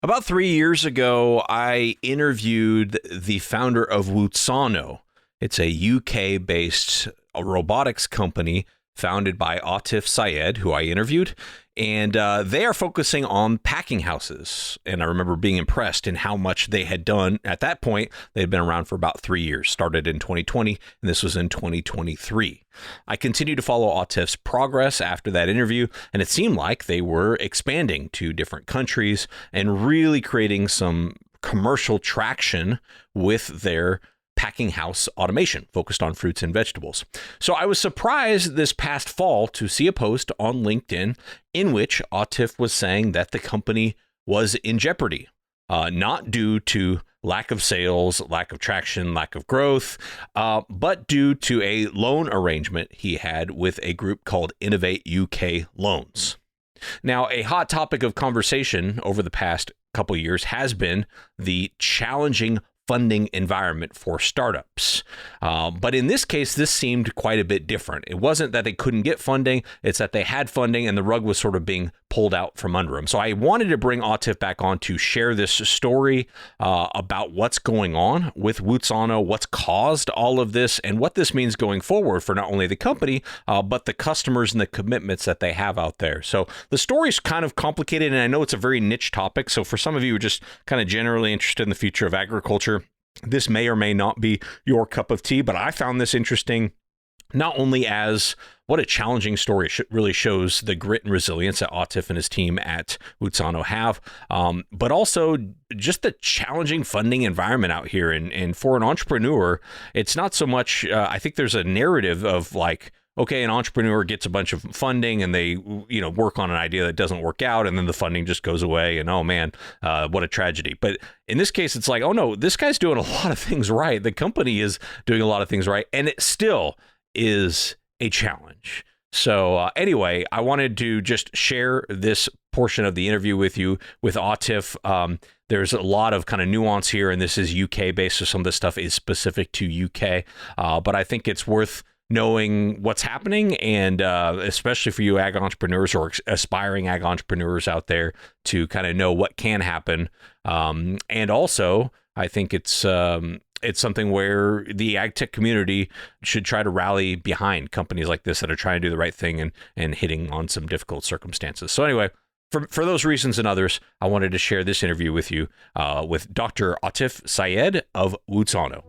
About 3 years ago, I interviewed the founder of Wootzano. It's a UK-based robotics company founded by Atif Syed, who I interviewed, and they are focusing on packing houses. And I remember being impressed in how much they had done at that point. They had been around for about 3 years, started in 2020, and this was in 2023. I continued to follow Atif's progress after that interview, and it seemed like they were expanding to different countries and really creating some commercial traction with their packing house automation focused on fruits and vegetables. So I was surprised this past fall to see a post on LinkedIn in which Atif was saying that the company was in jeopardy, not due to lack of sales, lack of traction, lack of growth, but due to a loan arrangement he had with a group called Innovate UK Loans. Now, a hot topic of conversation over the past couple of years has been the challenging funding environment for startups. But in this case, this seemed quite a bit different. It wasn't that they couldn't get funding, it's that they had funding and the rug was sort of being pulled out from under them. So I wanted to bring Atif back on to share this story about what's going on with Wootzano, what's caused all of this, and what this means going forward for not only the company, but the customers and the commitments that they have out there. So the story's kind of complicated, and I know it's a very niche topic. So for some of you who are just kind of generally interested in the future of agriculture, this may or may not be your cup of tea, but I found this interesting not only as what a challenging story really shows the grit and resilience that Atif and his team at Wootzano have, but also just the challenging funding environment out here. And for an entrepreneur, it's not so much, I think there's a narrative of like, okay, an entrepreneur gets a bunch of funding and they, work on an idea that doesn't work out, and then the funding just goes away, and oh man, what a tragedy. But in this case, it's like, oh no, this guy's doing a lot of things right. The company is doing a lot of things right, and it still is a challenge. So anyway, I wanted to just share this portion of the interview with you with Atif. There's a lot of kind of nuance here, and this is UK based, so some of this stuff is specific to UK, but I think it's worth knowing what's happening, and especially for you ag entrepreneurs or aspiring ag entrepreneurs out there to kind of know what can happen. And also, I think it's something where the Agtech community should try to rally behind companies like this that are trying to do the right thing and hitting on some difficult circumstances. So anyway, for those reasons and others, I wanted to share this interview with you with Dr. Atif Syed of Wootzano.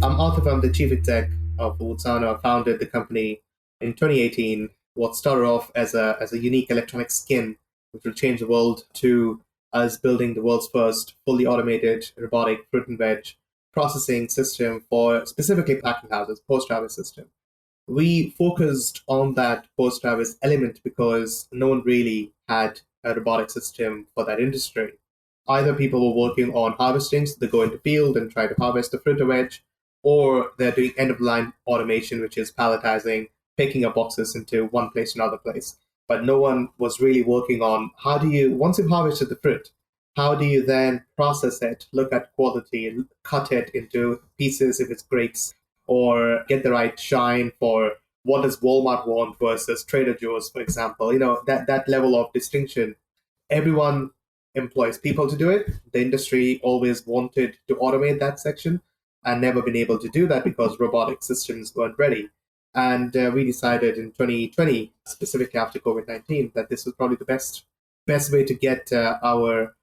I'm Atif. I'm the chief exec of Wootzano. I founded the company in 2018. What started off as a unique electronic skin, which will change the world, to us building the world's first fully automated robotic fruit and veg processing system for specifically packing houses, post-harvest system. We focused on that post-harvest element because no one really had a robotic system for that industry. Either people were working on harvesting, so they go into field and try to harvest the fruit or veg, or they're doing end-of-line automation, which is palletizing, picking up boxes into one place to another place. But no one was really working on how do you, once you've harvested the fruit, how do you then process it, look at quality, cut it into pieces if it's grapes, or get the right shine for what does Walmart want versus Trader Joe's, for example. That level of distinction. Everyone employs people to do it. The industry always wanted to automate that section and never been able to do that because robotic systems weren't ready. And we decided in 2020, specifically after COVID-19, that this was probably the best way to get our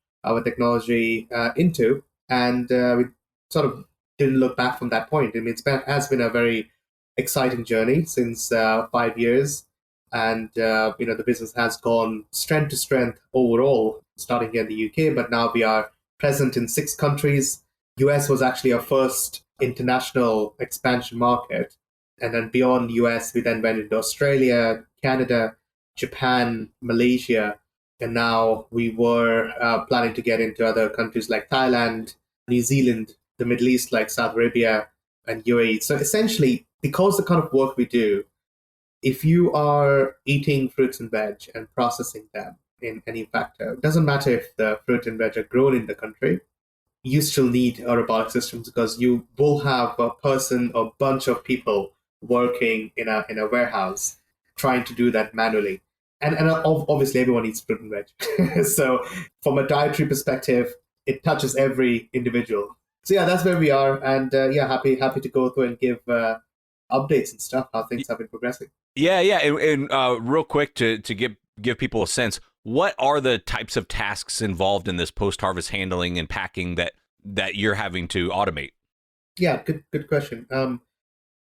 technology into. And we sort of didn't look back from that point. I mean, it has been a very exciting journey since 5 years. And, the business has gone strength to strength overall, starting here in the UK, but now we are present in 6 countries. US was actually our first international expansion market. And then beyond US, we then went into Australia, Canada, Japan, Malaysia. And now we were planning to get into other countries like Thailand, New Zealand, the Middle East, like Saudi Arabia and UAE. So essentially, because the kind of work we do, if you are eating fruits and veg and processing them in any factor, it doesn't matter if the fruit and veg are grown in the country, you still need a robotic system because you will have a person or bunch of people working in a warehouse trying to do that manually. and obviously everyone eats fruit and veg. So from a dietary perspective, it touches every individual. So yeah, that's where we are, and happy to go through and give updates and stuff, how things have been progressing. Yeah. And real quick to give people a sense, what are the types of tasks involved in this post-harvest handling and packing that you're having to automate? Yeah, good question.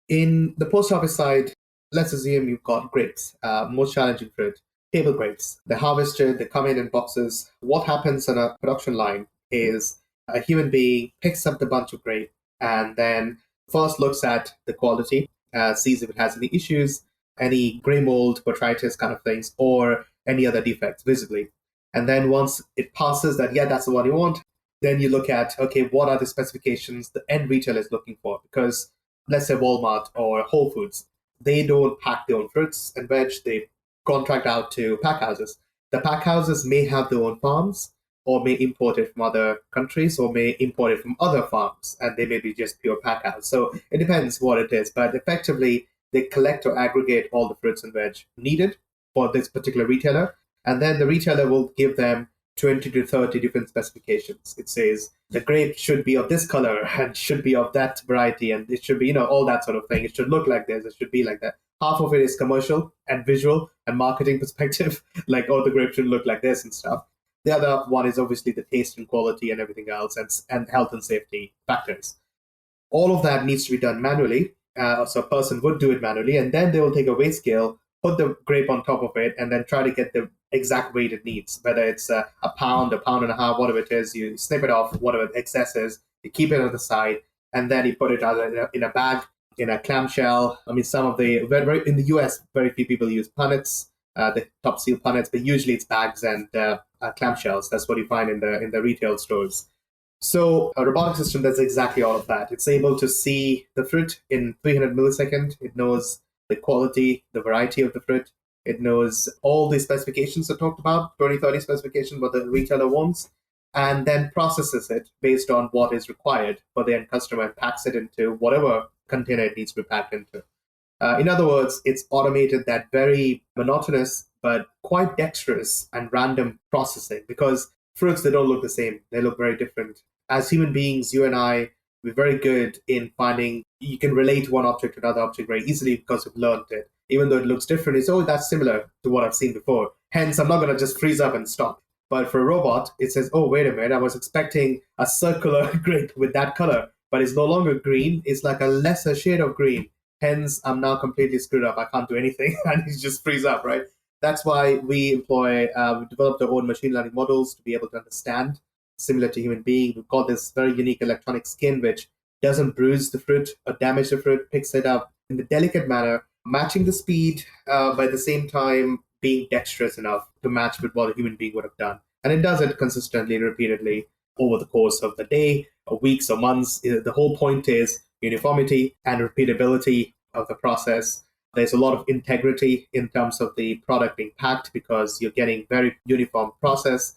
In the post harvest side, let's assume you've got grapes, most challenging fruit, table grapes. They're harvested, they come in boxes. What happens on a production line is a human being picks up the bunch of grape and then first looks at the quality, sees if it has any issues, any gray mold, botrytis kind of things, or any other defects visibly. And then once it passes that, yeah, that's the one you want, then you look at, okay, what are the specifications the end retailer is looking for? Because let's say Walmart or Whole Foods, they don't pack their own fruits and veg. They contract out to pack houses. The pack houses may have their own farms or may import it from other countries or may import it from other farms, and they may be just pure pack house. So it depends what it is, but effectively they collect or aggregate all the fruits and veg needed for this particular retailer, and then the retailer will give them 20 to 30 different specifications. It says the grape should be of this color and should be of that variety, and it should be, all that sort of thing. It should look like this, it should be like that. Half of it is commercial and visual and marketing perspective, like, oh, the grape should look like this and stuff. The other one is obviously the taste and quality and everything else, and health and safety factors. All of that needs to be done manually. So a person would do it manually, and then they will take a weight scale, put the grape on top of it, and then try to get the exact weight it needs, whether it's a pound and a half, whatever it is. You snip it off, whatever the excess is, you keep it on the side, and then you put it either in a bag, in a clamshell. I mean, some of the, in the US, very few people use punnets, the top seal punnets, but usually it's bags and clamshells. That's what you find in the retail stores. So a robotic system does exactly all of that. It's able to see the fruit in 300 milliseconds. It knows the quality, the variety of the fruit. It knows all the specifications I talked about, 20, 30 specifications, what the retailer wants, and then processes it based on what is required for the end customer and packs it into whatever container it needs to be packed into. In other words, it's automated that very monotonous but quite dexterous and random processing, because fruits, they don't look the same. They look very different. As human beings, you and I, we're very good in finding, you can relate one object to another object very easily because we've learned it. Even though it looks different, it's, oh, that's similar to what I've seen before. Hence, I'm not going to just freeze up and stop. But for a robot, it says, oh, wait a minute, I was expecting a circular grape with that color, but it's no longer green. It's like a lesser shade of green. Hence, I'm now completely screwed up. I can't do anything. And it's just freeze up, right? That's why we we developed our own machine learning models to be able to understand, similar to human being. We've got this very unique electronic skin, which doesn't bruise the fruit or damage the fruit, picks it up in a delicate manner, matching the speed, but at the same time being dexterous enough to match with what a human being would have done. And it does it consistently, repeatedly over the course of the day, or weeks, or months. The whole point is uniformity and repeatability of the process. There's a lot of integrity in terms of the product being packed because you're getting very uniform process.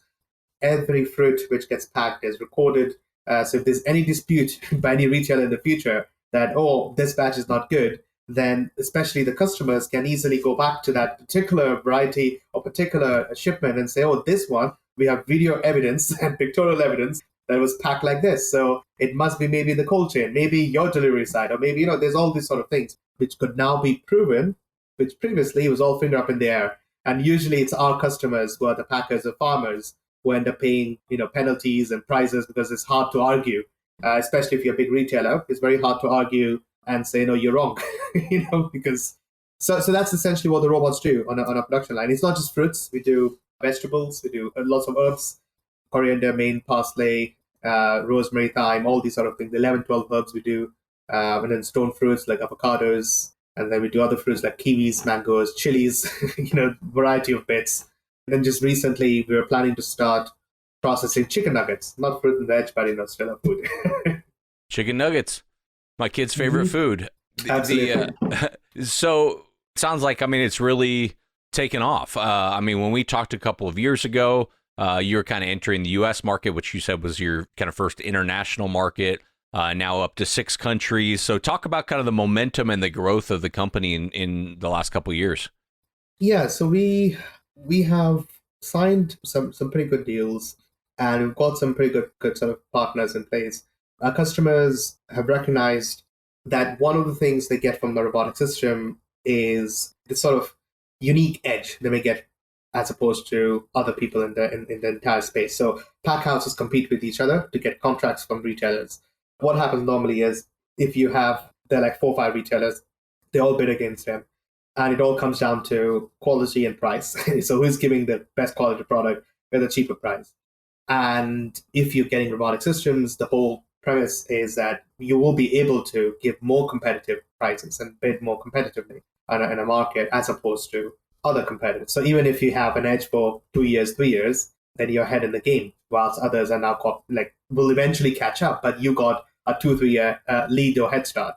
Every fruit which gets packed is recorded. So if there's any dispute by any retailer in the future that, oh, this batch is not good, then especially the customers can easily go back to that particular variety or particular shipment and say, oh, this one, we have video evidence and pictorial evidence that was packed like this. So it must be maybe the cold chain, maybe your delivery side, or maybe, there's all these sort of things which could now be proven, which previously was all finger up in the air. And usually it's our customers who are the packers or farmers who end up paying, penalties and prices because it's hard to argue, especially if you're a big retailer. It's very hard to argue and say, no, you're wrong, because so that's essentially what the robots do on a production line. It's not just fruits. We do vegetables. We do lots of herbs, coriander, mint, parsley, rosemary, thyme, all these sort of things. The 11, 12 herbs we do. And then stone fruits like avocados. And then we do other fruits like kiwis, mangoes, chilies, variety of bits. And then just recently, we were planning to start processing chicken nuggets. Not fruit and veg, but, still a food. Chicken nuggets, my kid's favorite food. Absolutely. So it sounds like, it's really taken off. When we talked a couple of years ago, you were kind of entering the U.S. market, which you said was your kind of first international market, now up to 6 countries. So talk about kind of the momentum and the growth of the company in the last couple of years. Yeah, so we We have signed some pretty good deals, and we've got some pretty good sort of partners in place. Our customers have recognized that one of the things they get from the robotic system is the sort of unique edge they may get as opposed to other people in the entire space. So pack houses compete with each other to get contracts from retailers. What happens normally is if you have there are like 4 or 5 retailers, they all bid against them, and it all comes down to quality and price. So who's giving the best quality product at a cheaper price? And if you're getting robotic systems, the whole premise is that you will be able to give more competitive prices and bid more competitively in a market as opposed to other competitors. So even if you have an edge for 2 years, 3 years, then you're ahead in the game, whilst others are now will eventually catch up, but you got a 2 3 year lead or head start.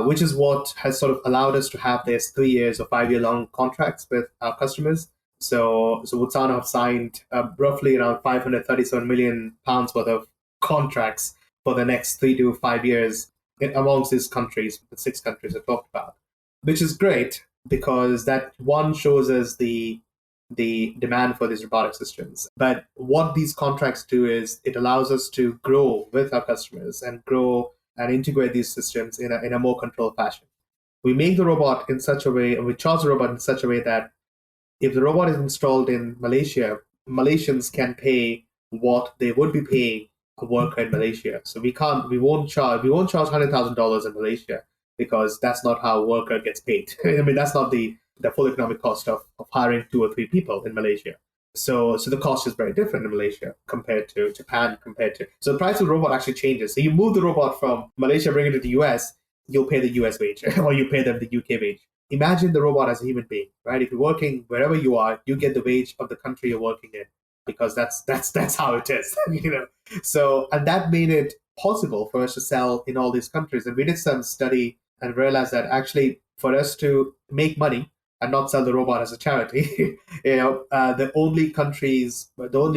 Which is what has sort of allowed us to have this 3 years or 5 year long contracts with our customers. So Wootzano have signed roughly around £537 million worth of contracts for the next 3 to 5 years amongst these countries, the 6 countries I talked about, which is great because that one shows us the demand for these robotic systems. But what these contracts do is it allows us to grow with our customers and grow and integrate these systems in a more controlled fashion. We make the robot in such a way, and we charge the robot in such a way that if the robot is installed in Malaysia, Malaysians can pay what they would be paying a worker in Malaysia. So we won't charge $100,000 in Malaysia because that's not how a worker gets paid. I mean, that's not the full economic cost of hiring 2 or 3 people in Malaysia. So the cost is very different in Malaysia compared to Japan, so the price of the robot actually changes. So you move the robot from Malaysia, bring it to the US, you'll pay the US wage or you pay them the UK wage. Imagine the robot as a human being, right? If you're working wherever you are, you get the wage of the country you're working in because that's how it is, you know. So and that made it possible for us to sell in all these countries. And we did some study and realized that actually for us to make money and not sell the robot as a charity, the only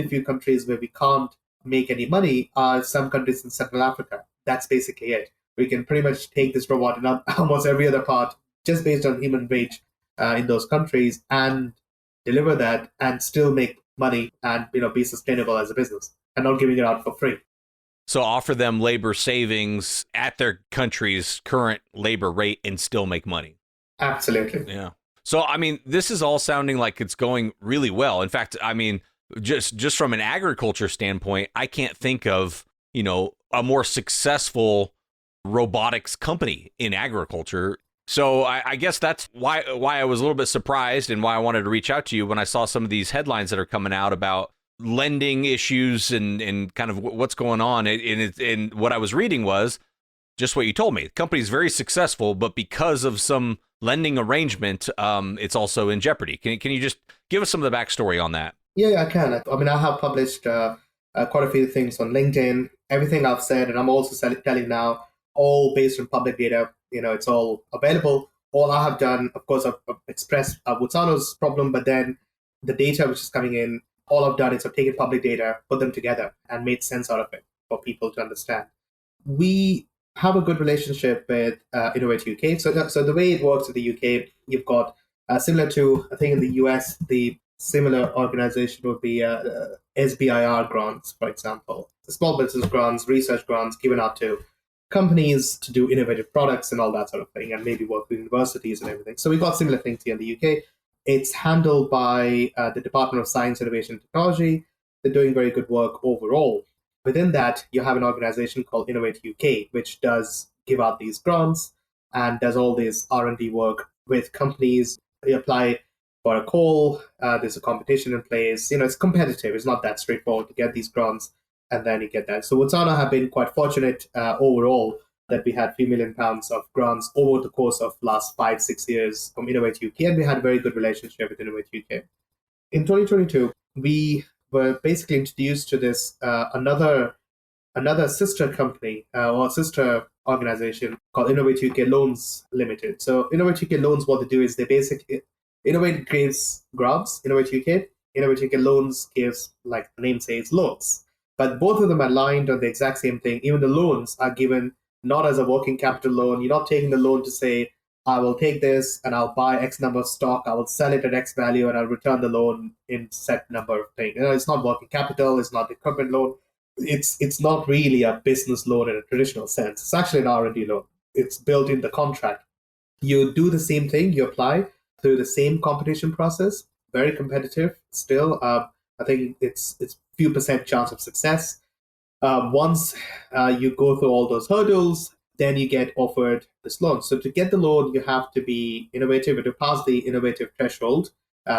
few countries where we can't make any money are some countries in Central Africa. That's basically it. We can pretty much take this robot in almost every other part just based on human wage in those countries and deliver that and still make money and be sustainable as a business and not giving it out for free. So offer them labor savings at their country's current labor rate and still make money. Absolutely. Yeah. So, I mean, this is all sounding like it's going really well. In fact, I mean, just from an agriculture standpoint, I can't think of, a more successful robotics company in agriculture. So I guess that's why I was a little bit surprised and why I wanted to reach out to you when I saw some of these headlines that are coming out about lending issues and kind of what's going on. And what I was reading was just what you told me. The company's very successful, but because of some lending arrangement, it's also in jeopardy. Can you just give us some of the backstory on that? Yeah, I can. I mean, I have published quite a few things on LinkedIn. Everything I've said, and I'm also telling now, all based on public data. It's all available. All I have done, of course, I've expressed Wootzano's problem, but then the data which is coming in, all I've done is I've taken public data, put them together, and made sense out of it for people to understand. We have a good relationship with Innovate UK. So the way it works in the UK, you've got similar to, I think in the US, the similar organization would be SBIR grants, for example. Small business grants, research grants given out to companies to do innovative products and all that sort of thing, and maybe work with universities and everything. So we've got similar things here in the UK. It's handled by the Department of Science, Innovation and Technology. They're doing very good work overall. Within that, you have an organization called Innovate UK, which does give out these grants and does all this R&D work with companies. You apply for a call, there's a competition in place. It's competitive. It's not that straightforward to get these grants, and then you get that. So Wootzano have been quite fortunate overall that we had £3 million of grants over the course of last 5-6 years from Innovate UK, and we had a very good relationship with Innovate UK. In 2022, we were basically introduced to this another sister company or sister organization called Innovate UK Loans Limited. So Innovate UK Loans, what they do is they basically Innovate gives grants, Innovate UK Loans gives, like the name says, loans. But both of them are aligned on the exact same thing. Even the loans are given not as a working capital loan. You're not taking the loan to say, I will take this and I'll buy X number of stock, I will sell it at X value, and I'll return the loan in set number of things. It's not working capital, it's not equipment loan. It's not really a business loan in a traditional sense. It's actually an R&D loan. It's built in the contract. You do the same thing, you apply through the same competition process, very competitive still. I think it's few percent chance of success. Once you go through all those hurdles, then you get offered this loan. So to get the loan, you have to be innovative, to pass the innovative threshold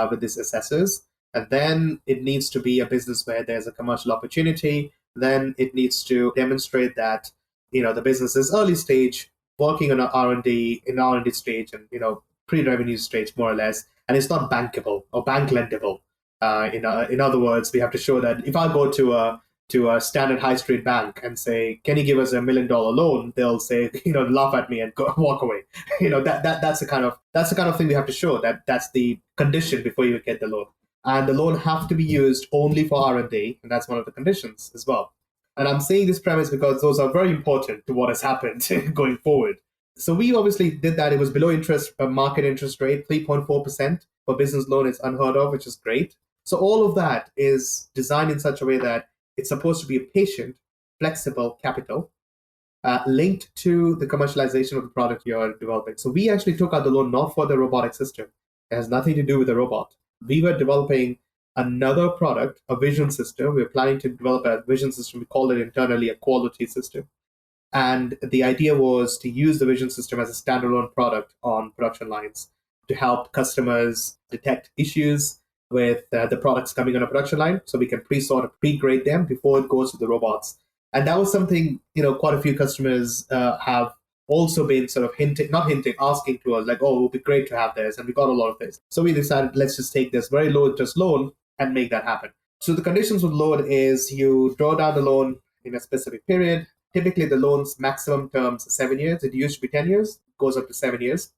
with these assessors. And then it needs to be a business where there's a commercial opportunity. Then it needs to demonstrate that the business is early stage, working on an R&D stage, and pre-revenue stage more or less, and it's not bankable or bank lendable. In other words, we have to show that if I go to a standard high street bank and say, "Can you give us $1 million loan?" They'll say, laugh at me and walk away. That's the kind of thing we have to show, that that's the condition before you get the loan. And the loan have to be used only for R&D, and that's one of the conditions as well. And I'm saying this premise because those are very important to what has happened going forward. So we obviously did that. It was below market interest rate, 3.4% for business loan is unheard of, which is great. So all of that is designed in such a way that it's supposed to be a patient, flexible capital linked to the commercialization of the product you're developing. So we actually took out the loan not for the robotic system. It has nothing to do with the robot. We were developing another product, a vision system. We were planning to develop a vision system. We called it internally a quality system. And the idea was to use the vision system as a standalone product on production lines to help customers detect issues with the products coming on a production line, so we can pre-sort or pre-grade them before it goes to the robots. And that was something, quite a few customers have also been sort of asking to us, like, oh, it would be great to have this. And we got a lot of this. So we decided, let's just take this very low interest loan and make that happen. So the conditions with loan is you draw down the loan in a specific period. Typically, the loan's maximum terms are 7 years. It used to be 10 years, goes up to 7 years.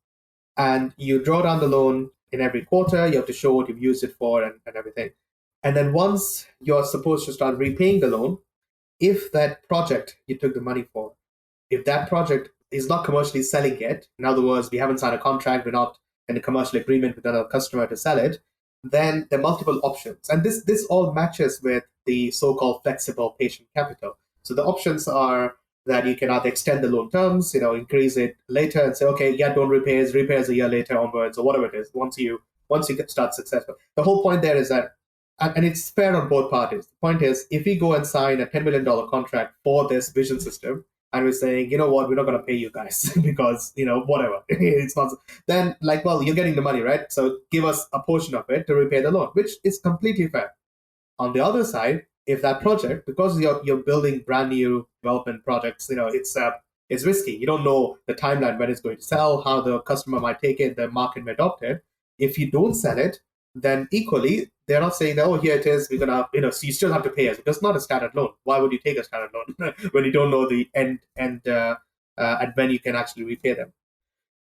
And you draw down the loan in every quarter. You have to show what you've used it for and everything. And then once you're supposed to start repaying the loan, if that project you took the money for, if that project is not commercially selling yet, in other words, we haven't signed a contract, we're not in a commercial agreement with another customer to sell it, then there are multiple options. And this all matches with the so-called flexible patient capital. So the options are that you can either extend the loan terms, increase it later and say, okay, yeah, don't repay us a year later onwards, or whatever it is, once you start successful. The whole point there is that, and it's fair on both parties. The point is, if we go and sign a $10 million contract for this vision system, and we're saying, you know what, we're not going to pay you guys because, whatever, it's not, then well, you're getting the money, right? So give us a portion of it to repay the loan, which is completely fair. On the other side, if that project, because you're building brand new development projects, it's risky. You don't know the timeline when it's going to sell, how the customer might take it, the market may adopt it. If you don't sell it, then equally, they're not saying that, oh, here it is, we're going to, so you still have to pay us. It's not a standard loan. Why would you take a standard loan when you don't know the end and when you can actually repay them?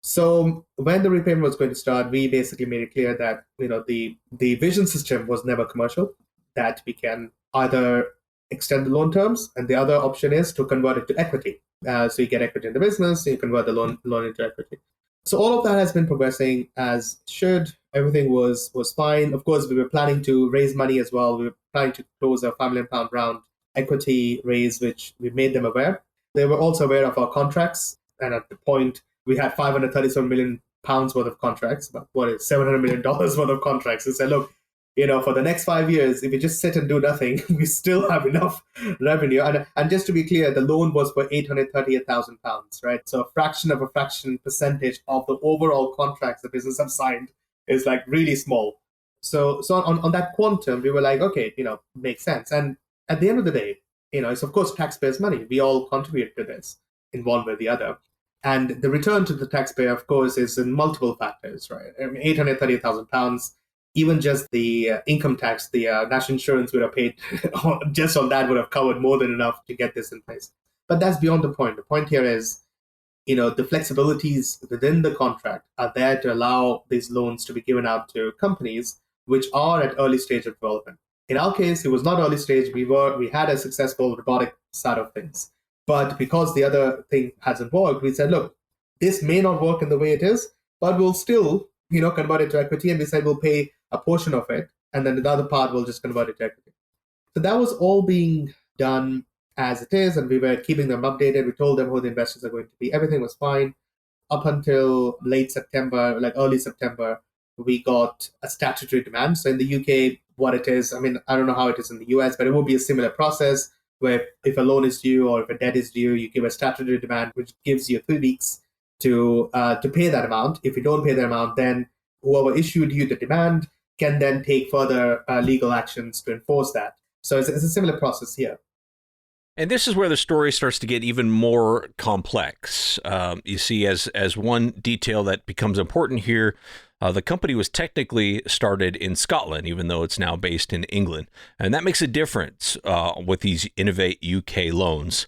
So when the repayment was going to start, we basically made it clear that, the vision system was never commercial, that we can either extend the loan terms, and the other option is to convert it to equity. So you get equity in the business, so you convert the loan into equity. So all of that has been progressing as it should. Everything was fine. Of course, we were planning to raise money as well. We were planning to close a £5 million round equity raise, which we made them aware. They were also aware of our contracts. And at the point, we had £537 million worth of contracts, about $700 million worth of contracts. They said, look, for the next 5 years, if we just sit and do nothing, we still have enough revenue. And just to be clear, the loan was for £838,000, right? So a fraction of a fraction percentage of the overall contracts the business have signed is really small. So on that quantum, we were like, okay, makes sense. And at the end of the day, it's of course taxpayers' money. We all contribute to this in one way or the other. And the return to the taxpayer, of course, is in multiple factors, right? I mean, £838,000. Even just the income tax, the national insurance would have paid, just on that would have covered more than enough to get this in place. But that's beyond the point. The point here is, the flexibilities within the contract are there to allow these loans to be given out to companies which are at early stage of development. In our case, it was not early stage. We had a successful robotic side of things. But because the other thing hasn't worked, we said, look, this may not work in the way it is, but we'll still, convert it to equity, and we said we'll pay a portion of it, and then the other part we'll just convert it to equity. So that was all being done as it is, and we were keeping them updated. We told them who the investors are going to be. Everything was fine up until late September, like early September. We got a statutory demand. So in the UK, what it is, I mean, I don't know how it is in the US, but it will be a similar process where if a loan is due or if a debt is due, you give a statutory demand, which gives you 3 weeks to pay that amount. If you don't pay the amount, then whoever issued you the demand can then take further legal actions to enforce that. So it's a similar process here. And this is where the story starts to get even more complex. You see, as one detail that becomes important here, the company was technically started in Scotland, even though it's now based in England. And that makes a difference with these Innovate UK loans.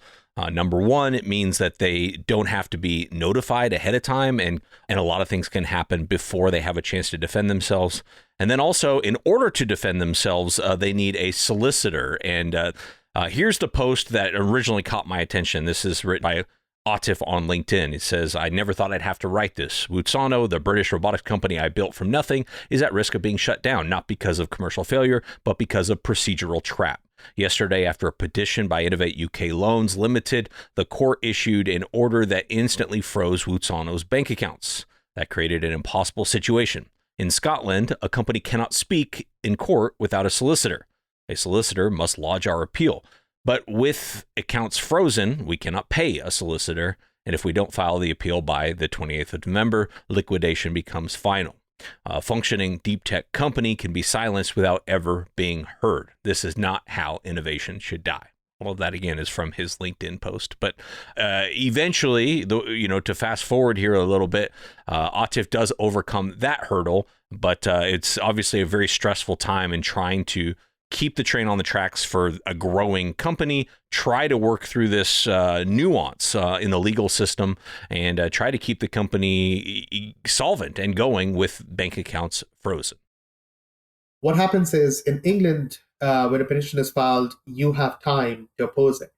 Number one, it means that they don't have to be notified ahead of time, and a lot of things can happen before they have a chance to defend themselves. And then also, in order to defend themselves, they need a solicitor. And here's the post that originally caught my attention. This is written by Agtech on LinkedIn. It says, "I never thought I'd have to write this. Wootzano, the British robotics company I built from nothing, is at risk of being shut down, not because of commercial failure, but because of procedural trap. Yesterday, after a petition by Innovate UK Loans Limited, the court issued an order that instantly froze Wootzano's bank accounts. That created an impossible situation. In Scotland, a company cannot speak in court without a solicitor. A solicitor must lodge our appeal. But with accounts frozen, we cannot pay a solicitor. And if we don't file the appeal by the 28th of November, liquidation becomes final. A functioning deep tech company can be silenced without ever being heard. This is not how innovation should die." All of that, again, is from his LinkedIn post. But eventually, to fast forward here a little bit, Agtech does overcome that hurdle. But it's obviously a very stressful time in trying to keep the train on the tracks for a growing company, try to work through this nuance in the legal system, and try to keep the company solvent and going with bank accounts frozen. What happens is in England, when a petition is filed, you have time to oppose it.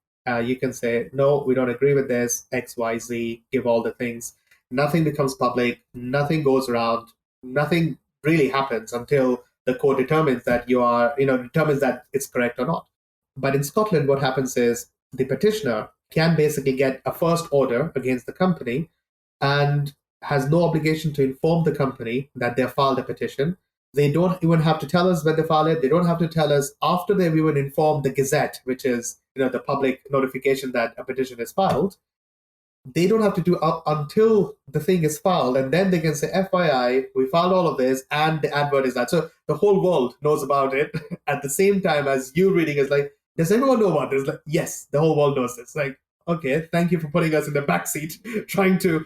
You can say, no, we don't agree with this, X, Y, Z, give all the things. Nothing becomes public, nothing goes around, nothing really happens until the court determines that determines that it's correct or not. But in Scotland, what happens is the petitioner can basically get a first order against the company and has no obligation to inform the company that they filed a petition. They don't even have to tell us when they file it. They don't have to tell us after they've even informed the Gazette, which is the public notification that a petition is filed. They don't have to do until the thing is filed, and then they can say, FYI, we filed all of this, and the advert is that. So the whole world knows about it at the same time as you reading is like, does everyone know about this? Like, yes, the whole world knows this. Like, okay, thank you for putting us in the backseat, trying to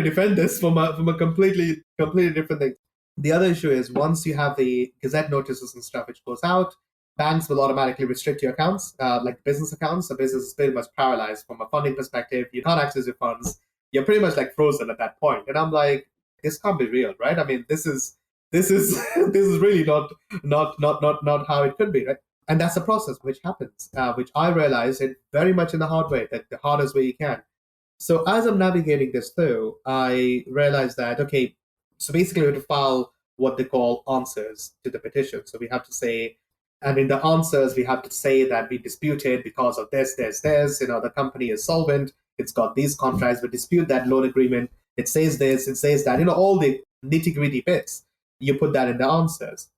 defend this from a completely different thing. The other issue is once you have the Gazette notices and stuff which goes out, banks will automatically restrict your accounts, like business accounts. So business is pretty much paralyzed from a funding perspective. You can't access your funds. You're pretty much like frozen at that point. And I'm like, this can't be real, right? I mean, this is really not how it could be, right? And that's the process which happens, which I realized it very much in the hard way, that the hardest way you can. So as I'm navigating this through, I realized that, okay, so basically we have to file what they call answers to the petition. So we have to say, and in the answers, we have to say that we disputed because of this. The company is solvent. It's got these contracts. We dispute that loan agreement. It says this, it says that. All the nitty-gritty bits, you put that in the answers.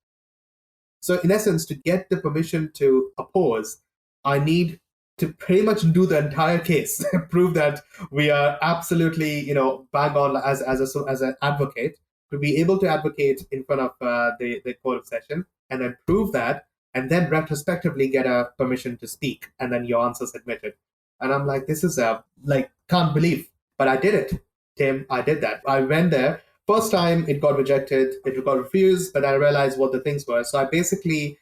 So in essence, to get the permission to oppose, I need to pretty much do the entire case, prove that we are absolutely, bang on as an advocate, to be able to advocate in front of the court of session, and then prove that, and then retrospectively get a permission to speak, and then your answer's admitted. And I'm like, this is can't believe, but I did it, Tim. I did that. I went there. First time it got rejected, it got refused, but I realized what the things were. So I basically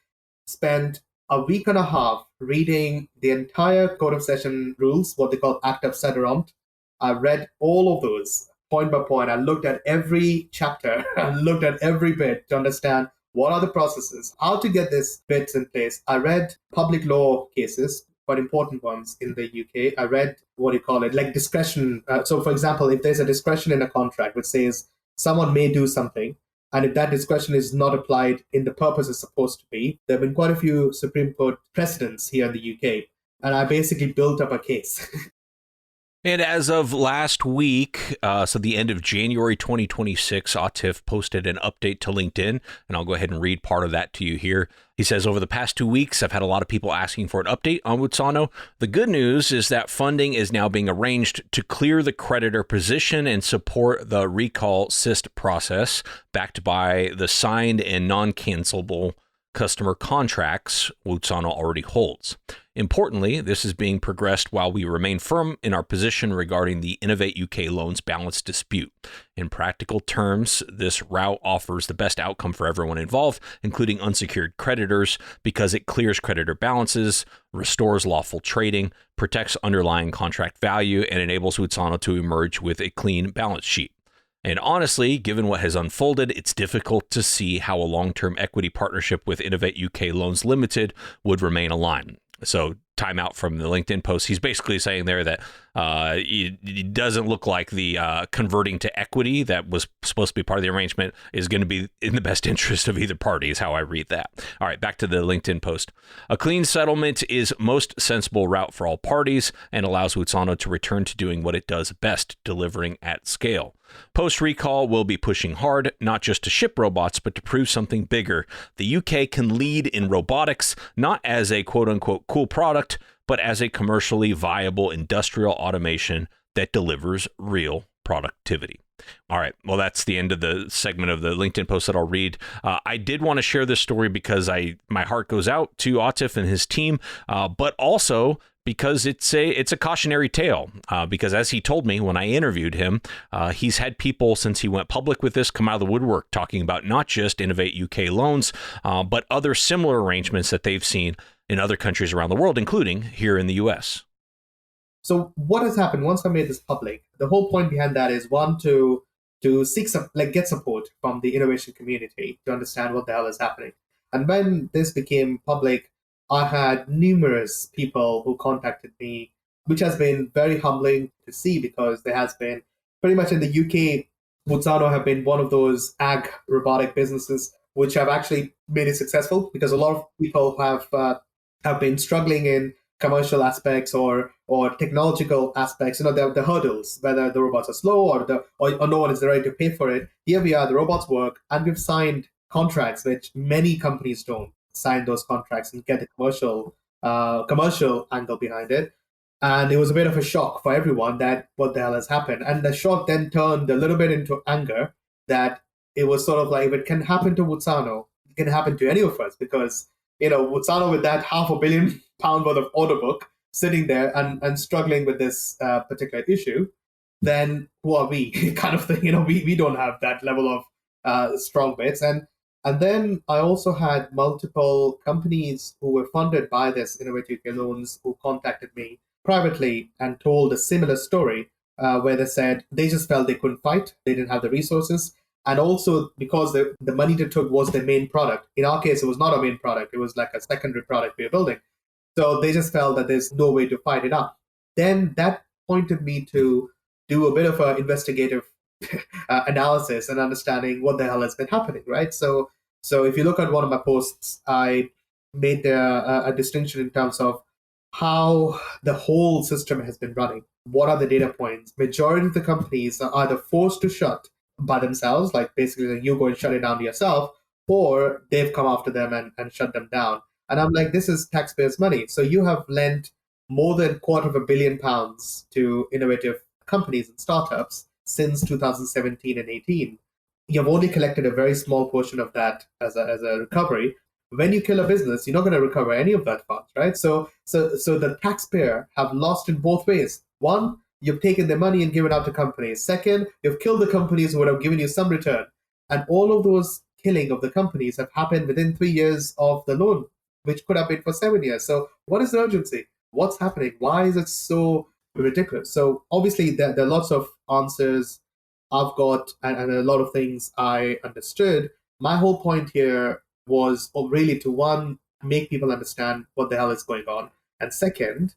spent a week and a half reading the entire Code of Session rules, what they call Act of Sederont. I read all of those point by point. I looked at every chapter and looked at every bit to understand what are the processes, how to get these bits in place. I read public law cases, quite important ones in the UK. I read what do you call it, like discretion. So, for example, if there's a discretion in a contract which says someone may do something, and if that discretion is not applied in the purpose it's supposed to be, there have been quite a few Supreme Court precedents here in the UK. And I basically built up a case. And as of last week, so the end of January 2026, Atif posted an update to LinkedIn, and I'll go ahead and read part of that to you here. He says, over the past 2 weeks, I've had a lot of people asking for an update on Wootzano. The good news is that funding is now being arranged to clear the creditor position and support the recall cyst process, backed by the signed and non-cancelable customer contracts Wootzano already holds. Importantly, this is being progressed while we remain firm in our position regarding the Innovate UK Loans balance dispute. In practical terms, this route offers the best outcome for everyone involved, including unsecured creditors, because it clears creditor balances, restores lawful trading, protects underlying contract value, and enables Wootzano to emerge with a clean balance sheet. And honestly, given what has unfolded, it's difficult to see how a long-term equity partnership with Innovate UK Loans Limited would remain aligned. So, time out from the LinkedIn post. He's basically saying there that it doesn't look like the converting to equity that was supposed to be part of the arrangement is going to be in the best interest of either party, is how I read that. All right, back to the LinkedIn post. A clean settlement is most sensible route for all parties and allows Wootzano to return to doing what it does best, delivering at scale. Post-recall, we'll be pushing hard, not just to ship robots, but to prove something bigger. The UK can lead in robotics, not as a quote-unquote cool product, but as a commercially viable industrial automation that delivers real productivity. All right, well, that's the end of the segment of the LinkedIn post that I'll read. I did want to share this story because my heart goes out to Atif and his team, but also because it's a cautionary tale. Because as he told me when I interviewed him, he's had people since he went public with this come out of the woodwork talking about not just Innovate UK Loans, but other similar arrangements that they've seen in other countries around the world, including here in the US. So what has happened once I made this public? The whole point behind that is one, to seek some, get support from the innovation community to understand what the hell is happening. And when this became public, I had numerous people who contacted me, which has been very humbling to see, because there has been pretty much in the UK, Wootzano have been one of those ag robotic businesses which have actually made it successful, because a lot of people have been struggling in commercial aspects or technological aspects, the hurdles, whether the robots are slow or no one is ready to pay for it. Here we are, the robots work, and we've signed contracts, which many companies don't sign those contracts and get the commercial angle behind it. And it was a bit of a shock for everyone that what the hell has happened. And the shock then turned a little bit into anger, that it was sort of like, if it can happen to Wootzano, it can happen to any of us, because Wootzano with that £500 million worth of order book sitting there and struggling with this particular issue, then who are we? Kind of thing. We don't have that level of strong bits. And then I also had multiple companies who were funded by this Innovate UK Loans who contacted me privately and told a similar story, where they said they just felt they couldn't fight, they didn't have the resources. And also because the money they took was their main product. In our case, it was not a main product. It was like a secondary product we were building. So they just felt that there's no way to fight it up. Then that pointed me to do a bit of an investigative analysis and understanding what the hell has been happening, right? So if you look at one of my posts, I made a distinction in terms of how the whole system has been running. What are the data points? Majority of the companies are either forced to shut by themselves, like basically you go and shut it down yourself, or they've come after them and shut them down. And I'm like, this is taxpayers' money. So you have lent more than £250 million to innovative companies and startups since 2017 and 18. You've only collected a very small portion of that as a recovery. When you kill a business, you're not going to recover any of that funds, right? So the taxpayer have lost in both ways. One, you've taken their money and given out to companies. Second, you've killed the companies who would have given you some return. And all of those killing of the companies have happened within 3 years of the loan, which could have been for 7 years. So what is the urgency? What's happening? Why is it so ridiculous? So obviously there are lots of answers I've got and a lot of things I understood. My whole point here was really to, one, make people understand what the hell is going on And second,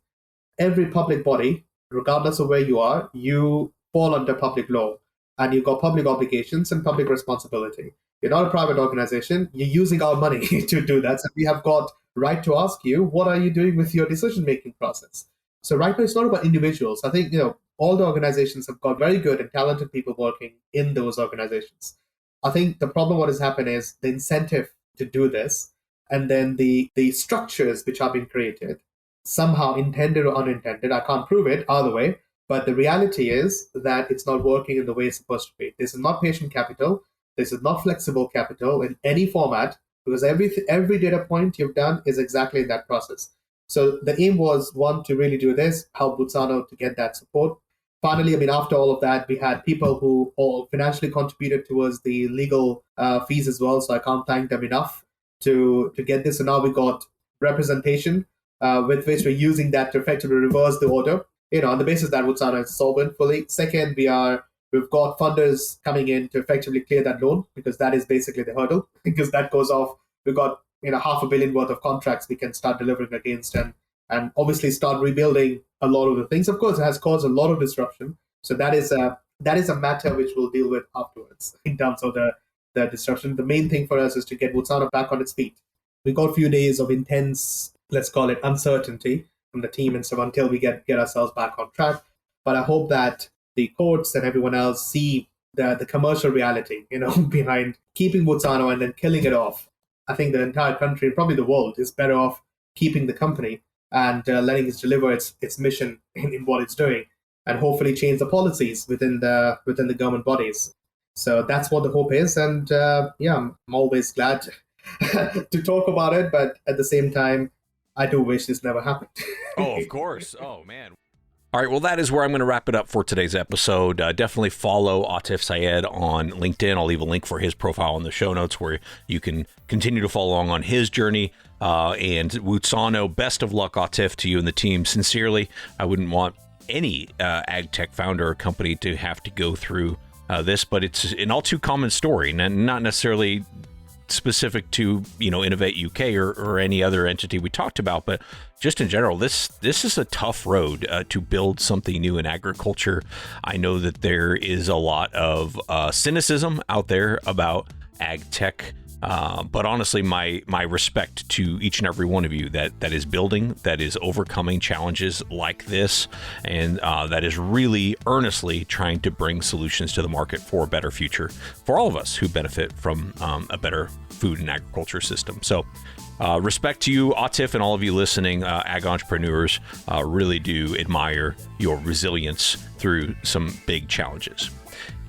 every public body, regardless of where you are, you fall under public law, and you've got public obligations and public responsibility. You're not a private organization. You're using our money to do that. So we have got right to ask you, what are you doing with your decision-making process? So right now, it's not about individuals. I think, all the organizations have got very good and talented people working in those organizations. I think the problem what has happened is the incentive to do this, and then the structures which have been created, somehow intended or unintended. I can't prove it either way, but the reality is that it's not working in the way it's supposed to be. This is not patient capital. This is not flexible capital in any format, because every data point you've done is exactly in that process. So the aim was, one, to really do this, help Wootzano to get that support. Finally, after all of that, we had people who all financially contributed towards the legal fees as well. So I can't thank them enough to get this. So now we got representation with which we're using that to effectively reverse the order, on the basis that Wootzano is solvent fully. Second, we've got funders coming in to effectively clear that loan, because that is basically the hurdle. Because that goes off, we've got $500 million worth of contracts we can start delivering against, and obviously start rebuilding a lot of the things. Of course, it has caused a lot of disruption. So that is a matter which we'll deal with afterwards in terms of the disruption. The main thing for us is to get Wootzano back on its feet. We got a few days of intense, let's call it, uncertainty from the team and stuff until we get ourselves back on track. But I hope that the courts and everyone else see the commercial reality, behind keeping Wootzano and then killing it off. I think the entire country, probably the world, is better off keeping the company and letting it deliver its mission in what it's doing, and hopefully change the policies within the government bodies. So that's what the hope is, and I'm always glad to talk about it, but at the same time, I do wish this never happened. Oh, of course. Oh, man. All right, well, that is where I'm going to wrap it up for today's episode. Definitely follow Atif Syed on LinkedIn. I'll leave a link for his profile in the show notes where you can continue to follow along on his journey. And Wootzano, best of luck, Atif, to you and the team. Sincerely, I wouldn't want any Agtech founder or company to have to go through this, but it's an all too common story, and not necessarily specific to Innovate UK or any other entity we talked about, but just in general, this is a tough road to build something new in agriculture. I know that there is a lot of cynicism out there about ag tech, but honestly, my respect to each and every one of you that is building, that is overcoming challenges like this, and that is really earnestly trying to bring solutions to the market for a better future for all of us who benefit from a better food and agriculture system. So respect to you, Atif, and all of you listening, ag entrepreneurs. Really do admire your resilience through some big challenges.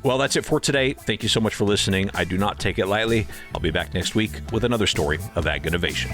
Well, that's it for today. Thank you so much for listening. I do not take it lightly. I'll be back next week with another story of ag innovation.